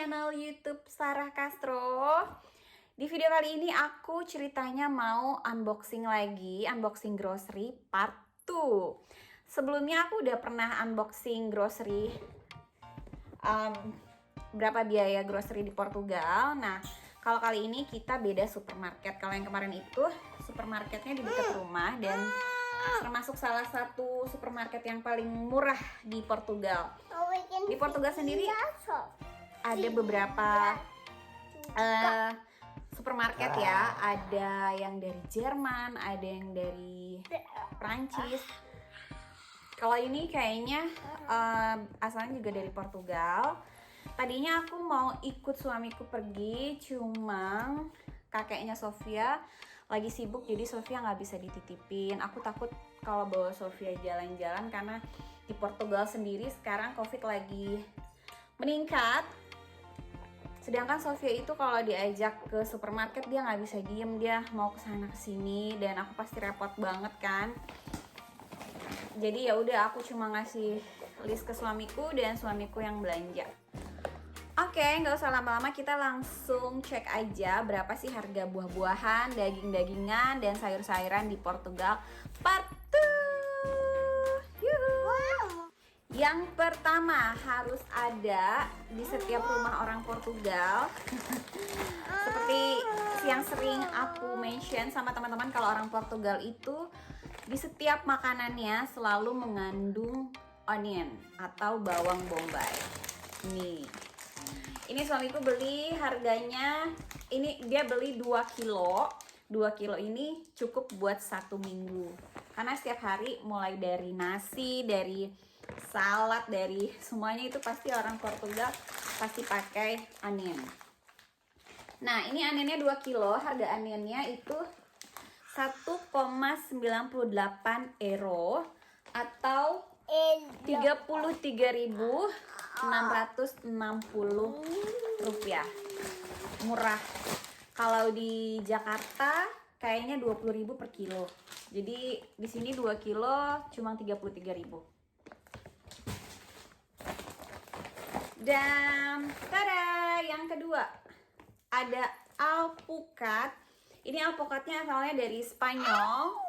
channel YouTube Sarah Castro. Di video kali ini aku ceritanya mau unboxing lagi, unboxing grocery part 2. Sebelumnya aku udah pernah unboxing grocery, berapa biaya grocery di Portugal. Nah, kalau kali ini kita beda supermarket. Kalau yang kemarin itu supermarketnya di dekat rumah dan termasuk salah satu supermarket yang paling murah di Portugal. Di Portugal sendiri ada beberapa supermarket ya. Ada yang dari Jerman, ada yang dari Prancis. Kalau ini kayaknya asalnya juga dari Portugal. Tadinya aku mau ikut suamiku pergi, cuma kakeknya Sofia lagi sibuk, jadi Sofia nggak bisa dititipin. Aku takut kalau bawa Sofia jalan-jalan karena di Portugal sendiri sekarang COVID lagi meningkat. Sedangkan Sofia itu kalau diajak ke supermarket dia nggak bisa diem, dia mau kesana kesini dan aku pasti repot banget kan. Jadi ya udah, aku cuma ngasih list ke suamiku dan suamiku yang belanja. Oke, nggak usah lama-lama, kita langsung cek aja berapa sih harga buah-buahan, daging-dagingan, dan sayur-sayuran di Portugal part 2. Yuhu. Yang pertama harus ada di setiap rumah orang Portugal. Seperti yang sering aku mention sama teman-teman, kalau orang Portugal itu di setiap makanannya selalu mengandung onion atau bawang bombay. Nih. Ini suamiku beli, harganya ini dia beli 2 kilo. 2 kilo ini cukup buat 1 minggu. Karena setiap hari mulai dari nasi, dari salad, dari semuanya itu pasti orang Portugal pasti pakai onion. Nah, ini onionnya 2 kilo, harga onionnya itu 1,98 euro atau 33.660 rupiah. Murah. Kalau di Jakarta kayaknya 20.000 per kilo. Jadi di sini 2 kilo cuma 33.000. Dan tada, yang kedua ada alpukat. Ini alpukatnya asalnya dari Spanyol.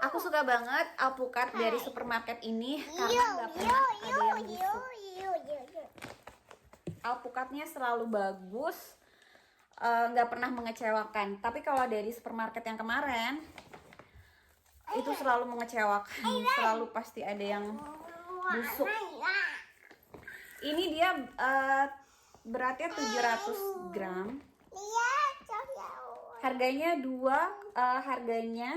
Aku suka banget alpukat dari supermarket ini karena nggak pernah ada yang busuk. Alpukatnya selalu bagus, nggak pernah mengecewakan. Tapi kalau dari supermarket yang kemarin itu selalu mengecewakan, selalu pasti ada yang busuk. Ini dia beratnya 700 gram. Harganya harganya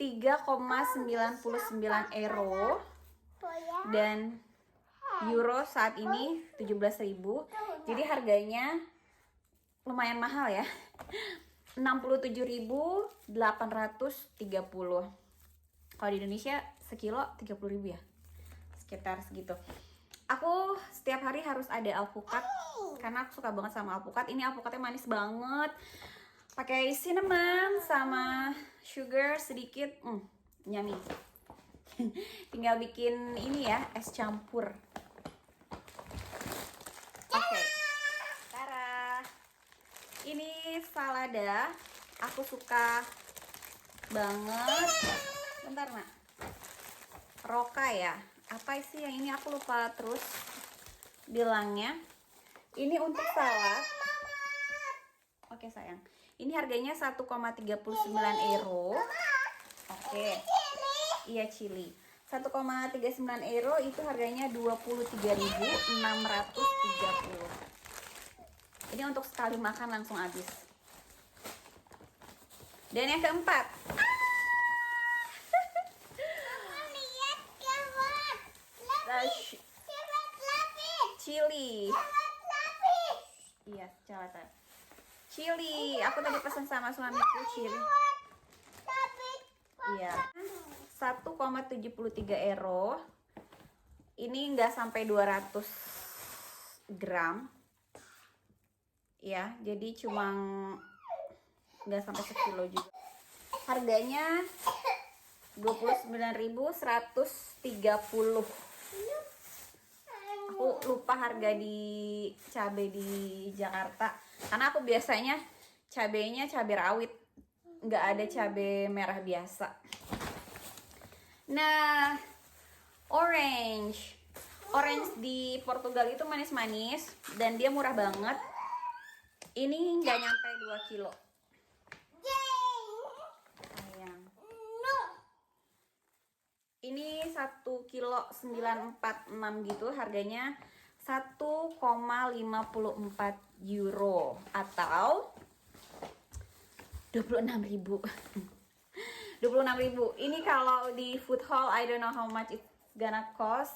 3,99 euro dan euro saat ini 17.000. Jadi harganya lumayan mahal ya. 67.830. Kalau di Indonesia sekilo 30.000 ya. Sekitar segitu. Aku setiap hari harus ada alpukat karena aku suka banget sama alpukat. Ini alpukatnya manis banget. Pakai cinnamon sama sugar sedikit, yummy. Tinggal bikin ini ya, es campur. Oke. Tara. Ini salada, aku suka banget. Bentar, Nak. Roka ya. Apa sih yang ini, aku lupa terus bilangnya. Ini untuk salad. Oke sayang, ini harganya 1,39 euro. Oke, iya chili 1,39 euro itu harganya 23.630. Ini untuk sekali makan langsung habis. Dan yang keempat, chili. Iya, coba. Chili, aku tadi pesan sama suamiku chili. Iya, 1,73 euro. Ini nggak sampai 200 gram. Ya, jadi cuma nggak sampai sekilo juga. Harganya 29.130. Aku lupa harga di cabai di Jakarta. Karena aku biasanya cabainya cabai rawit, nggak ada cabai merah biasa. Nah, orange di Portugal itu manis-manis dan dia murah banget. Ini nggak nyampe 2 kilo. Sayang. Ini 1 kilo 946 gitu, harganya 1,54 euro atau 26.000. 26.000. Ini kalau di food hall I don't know how much it's gonna cost.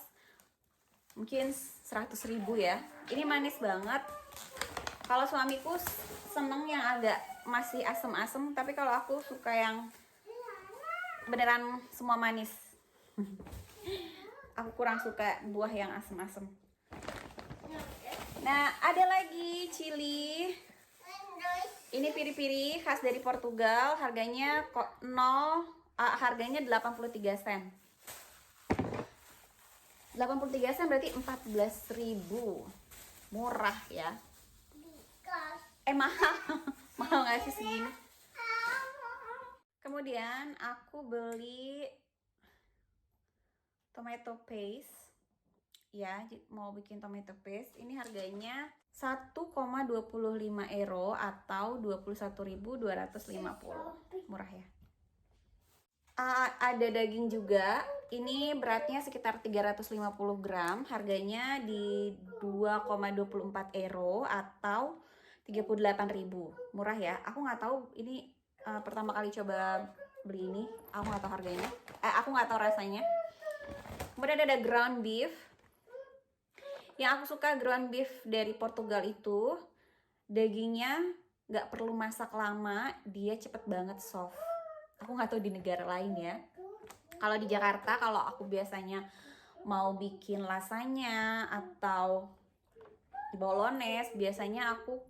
Mungkin 100.000 ya. Ini manis banget. Kalau suamiku seneng yang agak masih asem-asem, tapi kalau aku suka yang beneran semua manis. Aku kurang suka buah yang asem-asem. Nah, ada lagi chili. Ini piri-piri khas dari Portugal, harganya harganya 83 sen. 83 sen berarti 14.000. Murah ya. Mahal. Mahal nggak sih segini? Kemudian aku beli tomato paste. Ya, mau bikin tomato paste. Ini harganya 1,25 euro atau 21.250. Murah ya. Ada daging juga. Ini beratnya sekitar 350 gram. Harganya di 2,24 euro atau 38.000. Murah ya. Aku nggak tahu ini pertama kali coba beli ini. Aku nggak tahu harganya. Aku nggak tahu rasanya. Kemudian ada ground beef. Yang aku suka ground beef dari Portugal itu dagingnya nggak perlu masak lama, dia cepet banget soft. Aku nggak tahu di negara lain ya. Kalau di Jakarta, kalau aku biasanya mau bikin lasanya atau bolognese, biasanya aku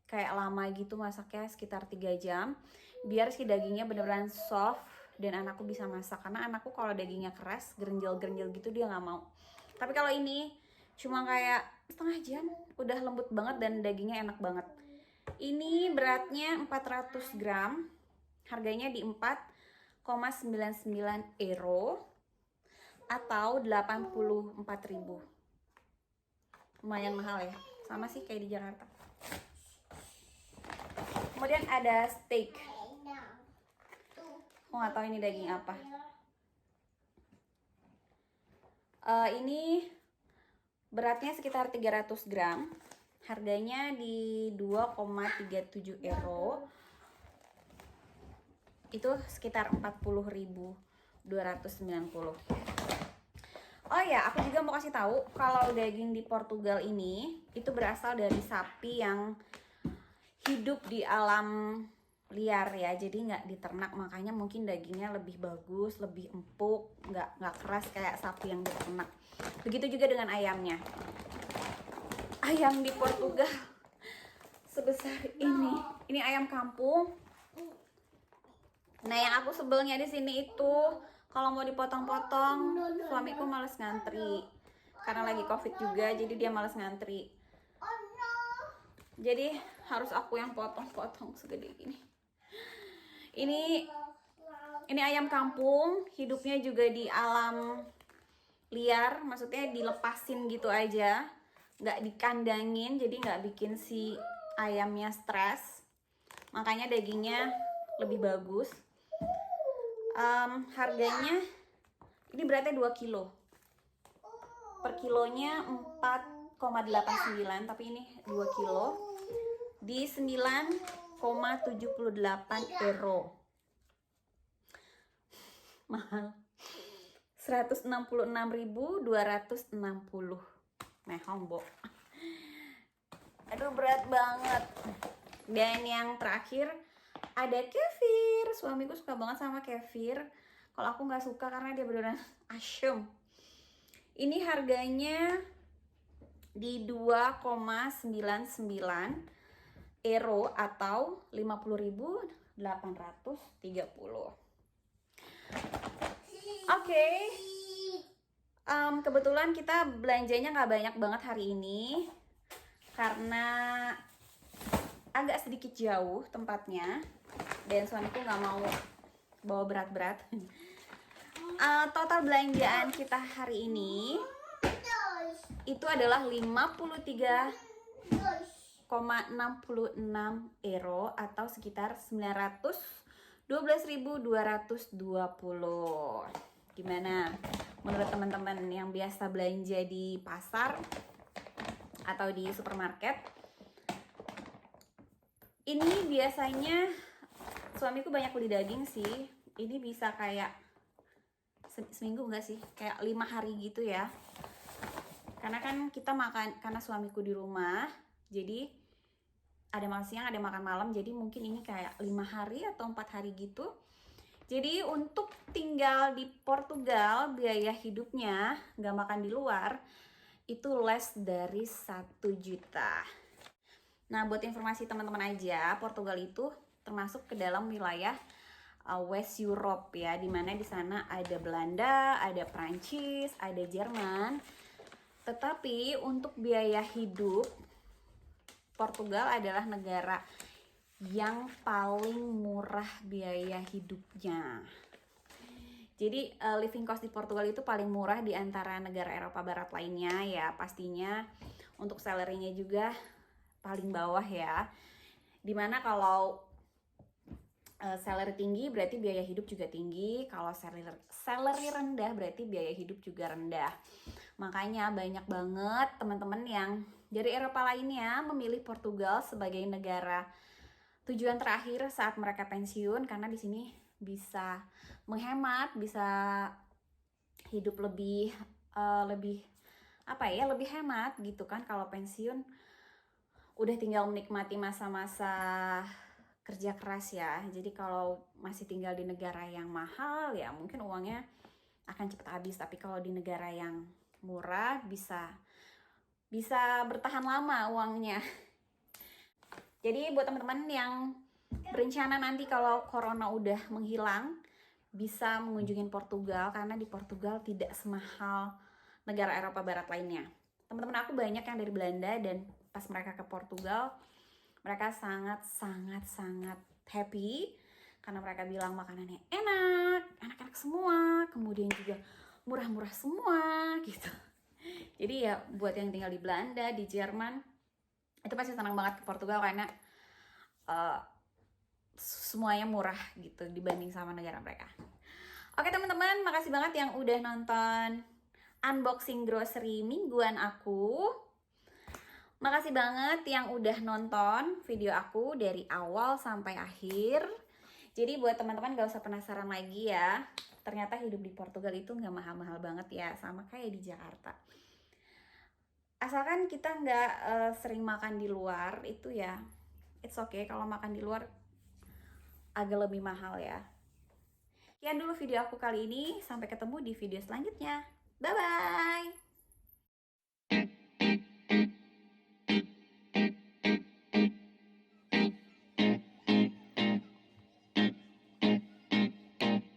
kayak lama gitu masaknya sekitar 3 jam biar si dagingnya beneran soft dan anakku bisa masak. Karena anakku kalau dagingnya keras, gerenjel-gerenjel gitu dia nggak mau. Tapi kalau ini cuma kayak setengah jam udah lembut banget dan dagingnya enak banget. Ini beratnya 400 gram, harganya di 4,99 euro atau 84.000. Lumayan mahal ya, sama sih kayak di Jakarta. Kemudian ada steak. Aku nggak tahu ini daging apa. Ini beratnya sekitar 300 gram. Harganya di 2,37 euro. Itu sekitar 40.290. Oh ya, aku juga mau kasih tahu kalau daging di Portugal ini itu berasal dari sapi yang hidup di alam liar ya, jadi nggak diternak, makanya mungkin dagingnya lebih bagus, lebih empuk, nggak keras kayak sapi yang diternak. Begitu juga dengan ayamnya. Ayam di Portugal sebesar ini ayam kampung. Nah, yang aku sebelnya di sini itu kalau mau dipotong-potong, suamiku males ngantri karena lagi COVID juga, jadi dia males ngantri. Jadi harus aku yang potong-potong segede gini. Ini ayam kampung, hidupnya juga di alam liar, maksudnya dilepasin gitu aja, nggak dikandangin, jadi nggak bikin si ayamnya stres. Makanya dagingnya lebih bagus. Harganya ini beratnya 2 kilo. Per kilonya 4,89, tapi ini 2 kilo di 9,78 euro. Mahal. 166.260. Mehong, Bo. Aduh, berat banget. Dan yang terakhir ada kefir. Suamiku suka banget sama kefir. Kalau aku nggak suka karena dia beneran asem. Ini harganya di 2,99 euro atau 50.830. Oke. Kebetulan kita belanjanya nggak banyak banget hari ini karena agak sedikit jauh tempatnya dan suamiku nggak mau bawa berat-berat. Total belanjaan kita hari ini itu adalah 53,66 euro atau sekitar 912.220. Gimana menurut teman-teman yang biasa belanja di pasar atau di supermarket? Ini biasanya suamiku banyak beli daging sih. Ini bisa kayak seminggu enggak sih? Kayak 5 hari gitu ya. Karena kan kita makan, karena suamiku di rumah, jadi ada makan siang, ada makan malam, jadi mungkin ini kayak 5 hari atau 4 hari gitu. Jadi untuk tinggal di Portugal, biaya hidupnya nggak makan di luar itu less dari 1 juta. Nah, buat informasi teman-teman aja, Portugal itu termasuk ke dalam wilayah West Europe ya, dimana di sana ada Belanda, ada Prancis, ada Jerman. Tetapi untuk biaya hidup, Portugal adalah negara yang paling murah biaya hidupnya. Jadi living cost di Portugal itu paling murah di antara negara Eropa Barat lainnya ya, pastinya. Untuk salary-nya juga paling bawah ya. Dimana kalau salary tinggi berarti biaya hidup juga tinggi, kalau salary rendah berarti biaya hidup juga rendah. Makanya banyak banget teman-teman yang dari Eropa lainnya memilih Portugal sebagai negara tujuan terakhir saat mereka pensiun, karena di sini bisa menghemat, bisa hidup lebih lebih hemat gitu kan. Kalau pensiun udah tinggal menikmati masa-masa kerja keras ya. Jadi kalau masih tinggal di negara yang mahal ya mungkin uangnya akan cepat habis, tapi kalau di negara yang murah bisa bertahan lama uangnya. Jadi buat teman-teman yang berencana nanti kalau corona udah menghilang bisa mengunjungi Portugal, karena di Portugal tidak semahal negara Eropa Barat lainnya. Teman-teman aku banyak yang dari Belanda dan pas mereka ke Portugal mereka sangat happy karena mereka bilang makanannya enak, enak-enak semua, kemudian juga murah-murah semua gitu. Jadi ya buat yang tinggal di Belanda, di Jerman, itu pasti senang banget ke Portugal karena semuanya murah gitu dibanding sama negara mereka. Oke teman-teman, makasih banget yang udah nonton unboxing grocery mingguan aku. Makasih banget yang udah nonton video aku dari awal sampai akhir. Jadi buat teman-teman gak usah penasaran lagi ya. Ternyata hidup di Portugal itu gak mahal-mahal banget ya, sama kayak di Jakarta. Asalkan kita nggak sering makan di luar, itu ya it's okay kalau makan di luar agak lebih mahal ya. Sekian dulu video aku kali ini, sampai ketemu di video selanjutnya. Bye-bye!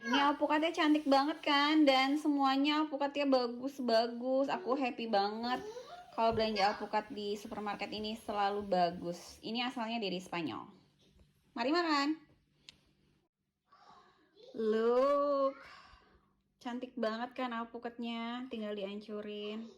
Ini alpukatnya cantik banget kan, dan semuanya alpukatnya bagus-bagus. Aku happy banget kalau belanja alpukat di supermarket ini selalu bagus. Ini asalnya dari Spanyol. Mari makan. Look, cantik banget kan alpukatnya, tinggal dihancurin.